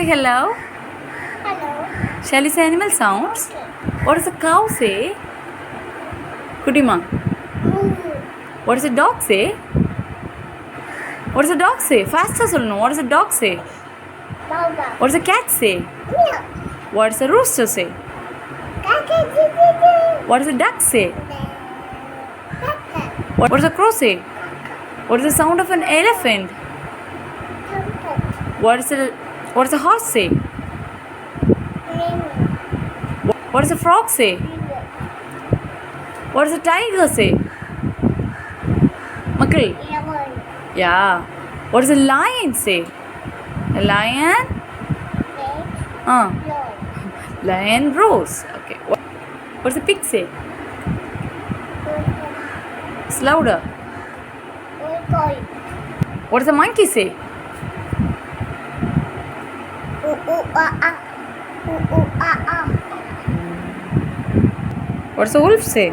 say hello? Hello. Shall we say animal sounds? Okay. What does a cow say? Kudima. Moo. What does a dog say? What does a dog say? Faster சொல்லணும். What does a dog say? Baba. What does a cat say? Meow. What does a rooster say? Kaka. What does a duck say? Kaka. What does a crow say? What is the sound of an elephant? What does a horse say? What does a frog say? What does a tiger say? Makal. Yeah. What does a lion say? A lion? Lion roars. Okay. What does a pig say? It's louder. What does a monkey say? What does a wolf say?